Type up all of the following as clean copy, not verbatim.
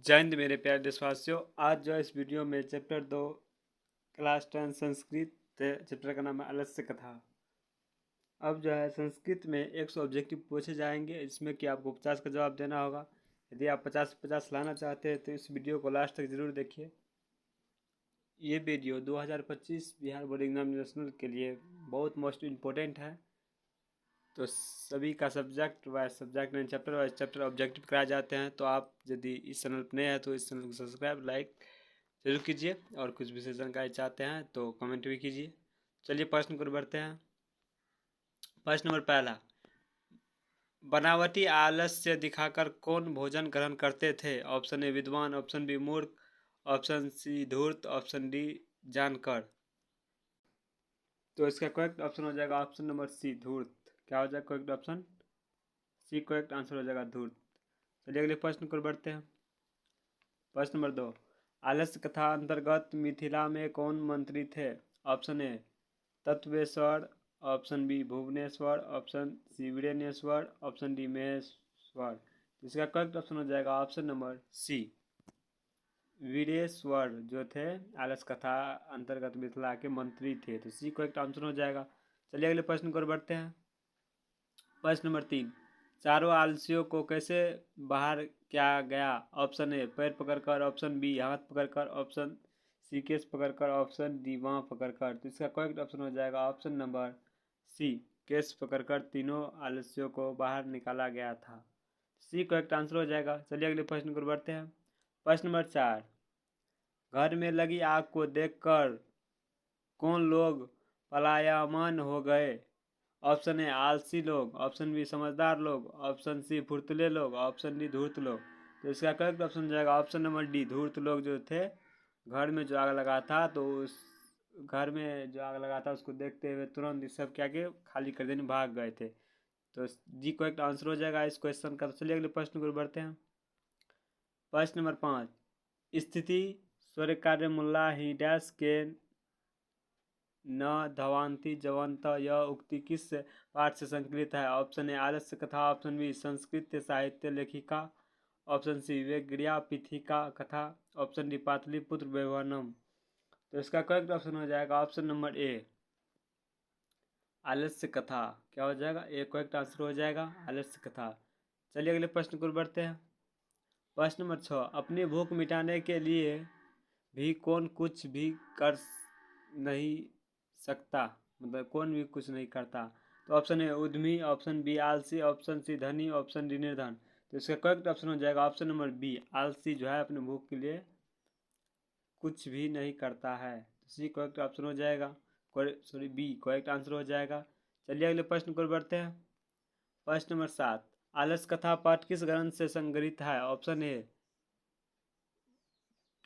जय हिंद मेरे प्यारे देशवासियों। आज जो है इस वीडियो में चैप्टर 2 क्लास 10 संस्कृत चैप्टर का नाम है आलस्य कथा। अब जो है संस्कृत में 100 ऑब्जेक्टिव पूछे जाएंगे, इसमें कि आपको 50 का जवाब देना होगा। यदि आप 50-50 लाना चाहते हैं तो इस वीडियो को लास्ट तक ज़रूर देखिए। ये वीडियो 2025 बिहार बोर्ड एग्जामिनेशन के लिए बहुत मोस्ट इम्पोर्टेंट है। तो सभी का subject wise subject and chapter wise chapter objective कराए जाते हैं। तो आप यदि इस चैनल पर नए हैं तो इस चैनल को सब्सक्राइब लाइक जरूर कीजिए, और कुछ विशेष जानकारी चाहते हैं तो कमेंट भी कीजिए। चलिए प्रश्न को बढ़ते हैं। प्रश्न नंबर पहला, बनावटी आलस्य दिखाकर कौन भोजन ग्रहण करते थे? ऑप्शन ए विद्वान, ऑप्शन बी मूर्ख, ऑप्शन सी धूर्त, ऑप्शन डी जानकर। तो इसका करेक्ट ऑप्शन हो जाएगा ऑप्शन नंबर सी धूर्त। क्या हो जाएगा correct option C? Correct answer हो जाएगा धूर्त। चलिए अगले प्रश्न को बढ़ते हैं। प्रश्न नंबर 2, आलस्य कथा अंतर्गत मिथिला में कौन मंत्री थे? Option A Tatveshwar, option B Bhubaneshwar, option C Vireneshwar, option D Maheshwar. इसका करेक्ट ऑप्शन हो जाएगा ऑप्शन नंबर सी वीरेश्वर, जो थे आलस्य कथा अंतर्गत मिथिला के मंत्री थे। तो सी करेक्ट आंसर हो जाएगा। चलिए अगले प्रश्न को बढ़ते हैं। प्रश्न नंबर 3, चारों आलसियों को कैसे बाहर किया गया? ऑप्शन ए पैर पकड़कर, ऑप्शन बी हाथ पकड़कर, ऑप्शन सी केस पकड़कर, ऑप्शन डी बाँह पकड़कर। तो इसका करेक्ट ऑप्शन हो जाएगा ऑप्शन नंबर सी केस पकड़कर तीनों आलसियों को बाहर निकाला गया था। सी करेक्ट आंसर हो जाएगा। चलिए अगले प्रश्न को बढ़ते हैं। प्रश्न नंबर 4, घर में लगी आग को देखकर कौन लोग पलायमान हो गए? ऑप्शन ए आलसी लोग, ऑप्शन बी समझदार लोग, ऑप्शन सी फुर्तले लोग, ऑप्शन डी धूर्त लोग। तो इसका करेक्ट ऑप्शन हो जाएगा ऑप्शन नंबर डी धूर्त लोग, जो थे घर में जो आग लगा था तो उस घर में जो आग लगा था उसको देखते हुए तुरंत इस सब क्या के खाली कर देने भाग गए थे। तो जी करेक्ट आंसर हो जाएगा इस क्वेश्चन का। तो चलिए अगले प्रश्न को बढ़ते हैं। प्रश्न नंबर 5, स्थिति स्वर कार्य मुल्ला ही डैश के न धवांति जवंत, यह उक्ति किस पाठ से संकलित है? ऑप्शन ए आलस्य कथा, ऑप्शन बी संस्कृत साहित्य लेखिका, ऑप्शन सी विवेक पीठिका कथा, ऑप्शन डी पाटलिपुत्र वैभवनम। तो इसका करेक्ट ऑप्शन हो जाएगा ऑप्शन नंबर ए आलस्य कथा। क्या हो जाएगा? ए करेक्ट आंसर हो जाएगा आलस्य कथा। चलिए अगले प्रश्न को बढ़ते हैं। प्रश्न नंबर 6, अपनी भूख मिटाने के लिए भी कौन कुछ भी कर नहीं सकता? मतलब कौन भी कुछ नहीं करता। तो ऑप्शन ए उद्यमी, ऑप्शन बी आलसी, ऑप्शन सी धनी, ऑप्शन डी निर्धन। तो इसका करेक्ट ऑप्शन हो जाएगा ऑप्शन नंबर बी आलसी, जो है अपने भूख के लिए कुछ भी नहीं करता है। तो सी करेक्ट ऑप्शन हो जाएगा, सॉरी बी करेक्ट आंसर हो जाएगा। चलिए अगले प्रश्न को बढ़ते हैं। प्रश्न नंबर 7, आलस कथा पाठ किस ग्रंथ से संग्रहित है? ऑप्शन ए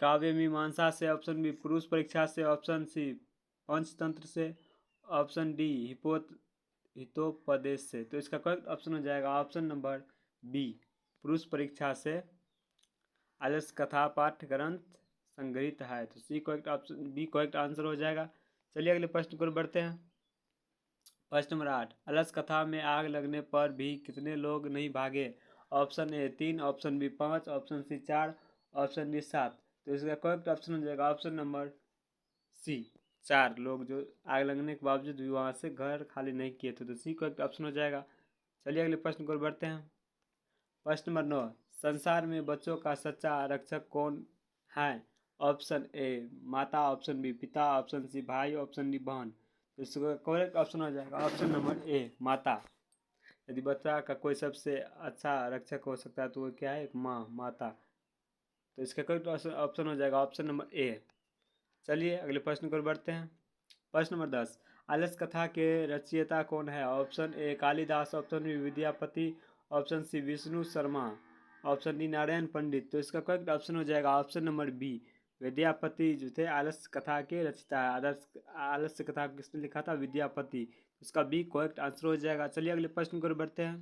काव्य मीमांसा से, ऑप्शन बी पुरुष परीक्षा से, ऑप्शन सी पंचतंत्र से, ऑप्शन डी हितोपदेश से। तो इसका करेक्ट ऑप्शन हो जाएगा ऑप्शन नंबर बी पुरुष परीक्षा से आलस कथा पाठ ग्रंथ संग्रहित है। तो C correct option B correct answer हो जाएगा। चलिए अगले प्रश्न को बढ़ते हैं। प्रश्न नंबर 8, आलस कथा में आग लगने पर भी कितने लोग नहीं भागे? Option A 3, option B 5, option C 4, option D 7। तो इसका करेक्ट ऑप्शन हो जाएगा ऑप्शन नंबर सी 4 लोग, जो आग लगने के बावजूद भी वहाँ से घर खाली नहीं किए थे। तो सी करेक्ट ऑप्शन हो जाएगा। चलिए अगले प्रश्न को बढ़ते हैं। प्रश्न नंबर 9, संसार में बच्चों का सच्चा रक्षक कौन है? ऑप्शन ए माता, ऑप्शन बी पिता, ऑप्शन सी भाई, ऑप्शन डी बहन। तो इसका करेक्ट ऑप्शन हो जाएगा ऑप्शन नंबर ए माता। यदि बच्चा का कोई सबसे अच्छा रक्षक हो सकता है तो वो क्या है? एक माँ, माता। तो इसका करेक्ट ऑप्शन हो जाएगा ऑप्शन नंबर ए। चलिए अगले प्रश्न को बढ़ते हैं। प्रश्न नंबर 10, आलस कथा के रचयिता कौन है? Option A Kalidas, option B Vidyapati, option C Vishnu Sharma, option D Narayan Pandit. तो इसका करेक्ट ऑप्शन हो जाएगा ऑप्शन नंबर बी विद्यापति, जो थे आलस्य कथा के रचयिता है। आलस्य कथा किसने लिखा था? विद्यापति। इसका बी करेक्ट आंसर हो जाएगा। चलिए अगले प्रश्न को बढ़ते हैं।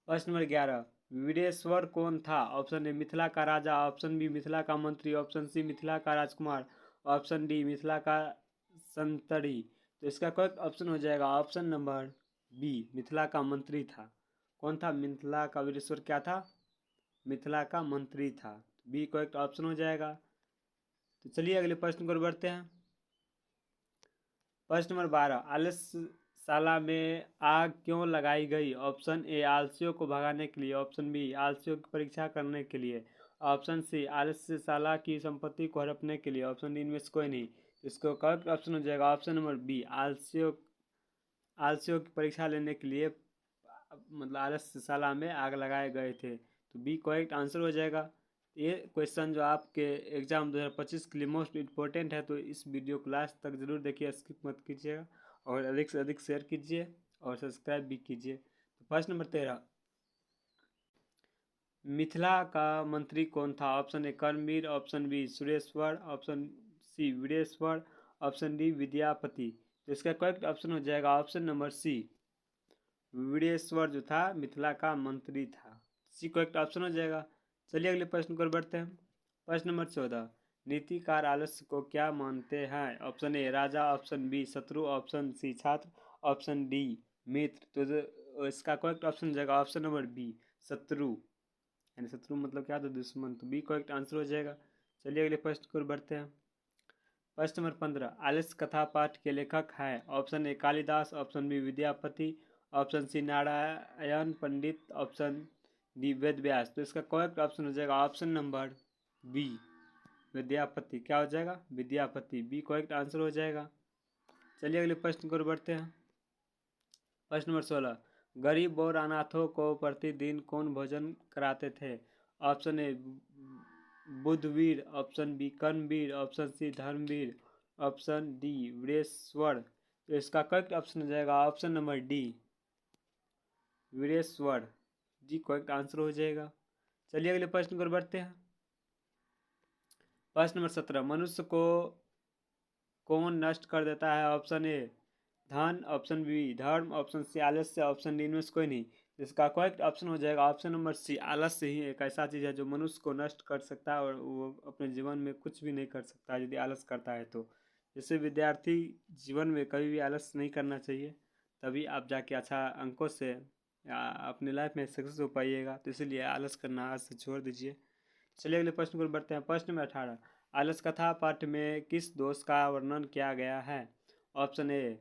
प्रश्न नंबर 11, वीरेश्वर कौन था? ऑप्शन ए मिथिला का राजा, ऑप्शन बी मिथिला का मंत्री, ऑप्शन सी मिथिला का राजकुमार, ऑप्शन डी मिथिला का संतरी। तो इसका करेक्ट ऑप्शन हो जाएगा ऑप्शन नंबर बी मिथिला का मंत्री था। कौन था? मिथिला का वीरेश्वर क्या था? मिथिला का मंत्री था। बी करेक्ट ऑप्शन हो जाएगा। तो चलिए अगले प्रश्न को बढ़ते हैं। प्रश्न नंबर 12, आलसशाला में आग क्यों लगाई गई? ऑप्शन ए आलसियों को भगाने के लिए, ऑप्शन बी आलसियों की परीक्षा करने के लिए, ऑप्शन सी आलस्यशाला की संपत्ति को हड़पने के लिए, ऑप्शन डी इनमें से कोई नहीं। इसको करेक्ट ऑप्शन हो जाएगा ऑप्शन नंबर बी, आलसियों की परीक्षा लेने के लिए मतलब आलस्यशाला में आग लगाए गए थे। तो बी करेक्ट आंसर हो जाएगा। ये क्वेश्चन जो आपके एग्जाम 2025 के लिए मोस्ट इम्पोर्टेंट है, तो इस वीडियो को लास्ट तक जरूर देखिए, स्किप मत कीजिएगा और अधिक से अधिक शेयर कीजिए और सब्सक्राइब भी कीजिए। तो प्रश्न नंबर 13, मिथिला का मंत्री कौन था? Option A Karmveer, option B Sureshwar, option C Veereshwar, option D Vidyapati. तो इसका करेक्ट ऑप्शन हो जाएगा ऑप्शन नंबर सी, वीरेश्वर जो था मिथिला का मंत्री था। सी करेक्ट ऑप्शन हो जाएगा। चलिए अगले प्रश्न पर बढ़ते हैं। प्रश्न नंबर 14, नीतिकार आलस्य को क्या मानते हैं? ऑप्शन ए राजा, ऑप्शन बी शत्रु, ऑप्शन सी छात्र, ऑप्शन डी मित्र। तो इसका करेक्ट ऑप्शन हो जाएगा ऑप्शन नंबर बी शत्रु, यानी शत्रु मतलब क्या? तो दुश्मन। तो बी करेक्ट आंसर हो जाएगा। चलिए अगले प्रश्न को बढ़ते हैं। प्रश्न नंबर 15, आलस्य कथा पाठ के लेखक हैं? Option A Kalidas, option B Vidyapati, option C Narayan Pandit, option D Ved Vyas. तो इसका करेक्ट ऑप्शन हो जाएगा ऑप्शन नंबर बी विद्यापति। क्या हो जाएगा? विद्यापति। बी करेक्ट आंसर हो जाएगा। चलिए अगले प्रश्न को बढ़ते हैं। प्रश्न नंबर 16, गरीब और अनाथों को प्रतिदिन कौन भोजन कराते थे? Option A Buddhavir, option B Karmavir, option C Dharmavir, option D Vireshwar. तो इसका करेक्ट ऑप्शन हो जाएगा ऑप्शन नंबर डी वीरेश्वर। जी करेक्ट आंसर हो जाएगा। चलिए अगले प्रश्न पर बढ़ते हैं। प्रश्न नंबर 17, मनुष्य को कौन नष्ट कर देता है? ऑप्शन ए धन, ऑप्शन बी धर्म, ऑप्शन सी आलस्य, ऑप्शन डी इनमें से कोई नहीं। इसका करेक्ट ऑप्शन हो जाएगा ऑप्शन नंबर सी, आलस्य ही एक ऐसा चीज़ है जो मनुष्य को नष्ट कर सकता है और वो अपने जीवन में कुछ भी नहीं कर सकता यदि आलस करता है तो। जैसे विद्यार्थी जीवन में कभी भी आलस नहीं करना चाहिए, तभी आप जाके अच्छा अंकों से अपने लाइफ में सक्सेस हो पाइएगा। तो इसीलिए आलस करना आज से छोड़ दीजिए। चलिए अगले प्रश्न पर बढ़ते हैं। प्रश्न नंबर 18, आलस कथा पाठ में किस दोष का वर्णन किया गया है? ऑप्शन ए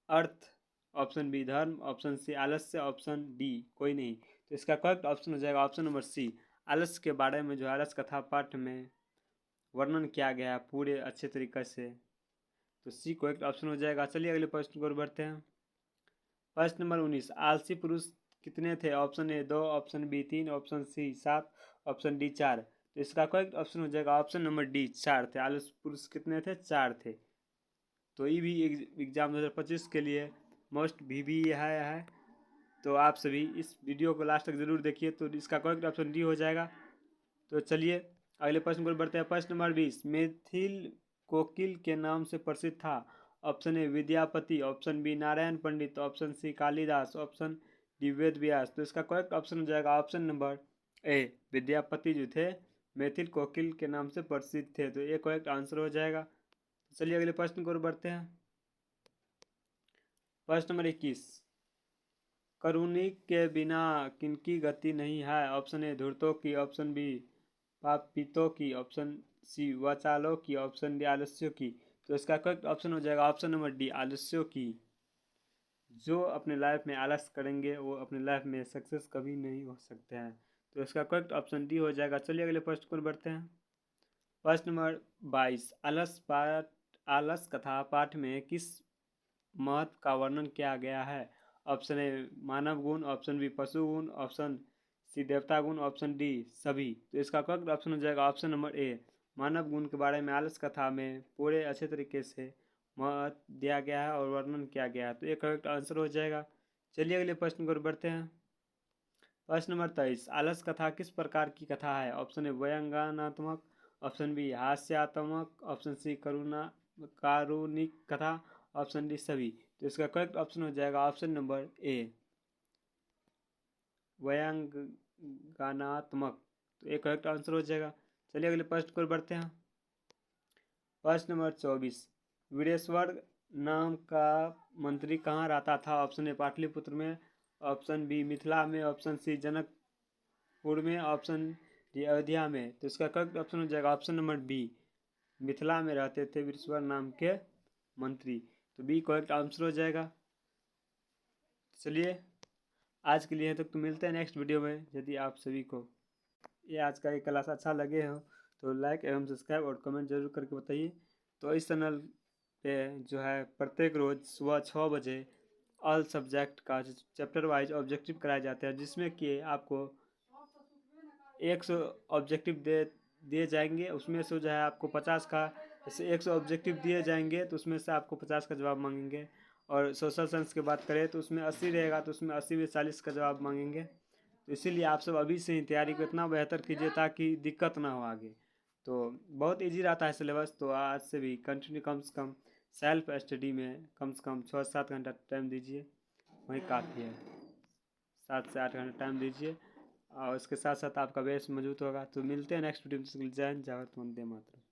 अर्थ, ऑप्शन बी धर्म, ऑप्शन सी आलस्य, ऑप्शन डी कोई नहीं। तो इसका करेक्ट ऑप्शन हो जाएगा ऑप्शन नंबर सी, आलस्य के बारे में जो आलस्य कथा पाठ में वर्णन किया गया है पूरे अच्छे तरीके से। तो सी करेक्ट ऑप्शन हो जाएगा। चलिए अगले प्रश्न को बढ़ते हैं। प्रश्न नंबर 19, आलसी पुरुष कितने थे? Option A 2, option B 3, option C 7, option D 4। तो इसका करेक्ट ऑप्शन हो जाएगा ऑप्शन नंबर डी 4 थे। आलसी पुरुष कितने थे? 4 थे। तो ये भी एग्जाम 2025 के लिए मोस्ट भी है। तो आप सभी इस वीडियो को लास्ट तक जरूर देखिए। तो इसका करेक्ट ऑप्शन डी हो जाएगा। तो चलिए अगले प्रश्न पर बढ़ते हैं। प्रश्न नंबर 20, मिथिल कोकिल के नाम से प्रसिद्ध था? Option A Vidyapati, option B Narayan Pandit, option C Kalidas, option D Ved Vyas. तो इसका करेक्ट ऑप्शन हो जाएगा ऑप्शन नंबर ए विद्यापति जो थे मिथिल कोकिल के नाम से प्रसिद्ध थे। तो ये करेक्ट आंसर हो जाएगा। चलिए अगले प्रश्न को बढ़ते हैं। प्रश्न नंबर 21, करुणिक के बिना किनकी गति नहीं है? ऑप्शन ए धूर्तों की, ऑप्शन बी पापितों की, ऑप्शन सी वाचालों की, ऑप्शन डी आलस्यों की। तो इसका करेक्ट ऑप्शन हो जाएगा ऑप्शन नंबर डी आलस्यों की। जो अपने लाइफ में आलस करेंगे वो अपने लाइफ में सक्सेस कभी नहीं हो सकते हैं। तो इसका करेक्ट ऑप्शन डी हो जाएगा। चलिए अगले प्रश्न को बढ़ते हैं। प्रश्न नंबर 22, आलस कथा पाठ में किस महत्व का वर्णन किया गया है? ऑप्शन ए मानव गुण, ऑप्शन बी पशु गुण, ऑप्शन सी देवता गुण, ऑप्शन डी सभी। तो इसका करेक्ट ऑप्शन हो जाएगा ऑप्शन नंबर ए मानव गुण के बारे में आलस कथा में पूरे अच्छे तरीके से महत्व दिया गया है और वर्णन किया गया है। तो ये करेक्ट आंसर हो जाएगा। चलिए अगले प्रश्न को बढ़ते हैं। प्रश्न नंबर 23, आलस कथा किस प्रकार की कथा है? ऑप्शन ए व्यंग्यात्मक, ऑप्शन बी हास्यात्मक, ऑप्शन सी कारुणिक कथा, ऑप्शन डी सभी। तो इसका करेक्ट ऑप्शन हो जाएगा ऑप्शन नंबर ए व्यंग्यात्मक। तो ये करेक्ट आंसर हो जाएगा। चलिए अगले प्रश्न को बढ़ते हैं। प्रश्न नंबर 24, वीरेश्वर नाम का मंत्री कहाँ रहता था? ऑप्शन ए पाटलिपुत्र में, ऑप्शन बी मिथिला में, ऑप्शन सी पूर्व में, ऑप्शन डी अयोध्या में। तो इसका करेक्ट ऑप्शन हो जाएगा ऑप्शन नंबर बी, मिथिला में रहते थे वृषवर नाम के मंत्री। तो बी करेक्ट आंसर हो जाएगा। चलिए आज के लिए तक तो मिलते हैं नेक्स्ट वीडियो में। यदि आप सभी को ये आज का ये क्लास अच्छा लगे हो तो लाइक एवं सब्सक्राइब और कमेंट जरूर करके बताइए। तो इस चैनल पे जो है प्रत्येक रोज़ सुबह 6 बजे ऑल सब्जेक्ट का चैप्टर वाइज ऑब्जेक्टिव कराए जाते हैं, जिसमें कि आपको 100 ऑब्जेक्टिव दिए जाएंगे। उसमें से जो है आपको 50 का, जैसे 100 ऑब्जेक्टिव दिए जाएंगे तो उसमें से आपको 50 का जवाब मांगेंगे। और सोशल साइंस की बात करें तो उसमें 80 रहेगा, तो उसमें 80 में 40 का जवाब मांगेंगे। तो इसीलिए आप सब अभी से ही तैयारी को इतना बेहतर कीजिए ताकि दिक्कत ना हो आगे। तो बहुत इजी रहता है सिलेबस। तो आज से भी कंटिन्यू कम से कम सेल्फ स्टडी में कम से कम 6-7 घंटा टाइम दीजिए, वही काफ़ी है। 7 से 8 घंटा टाइम दीजिए और उसके साथ साथ आपका बेस मजबूत होगा। तो मिलते हैं नेक्स्ट वीडियो में। जय हिंद, जय भारत, वंदे मातरम।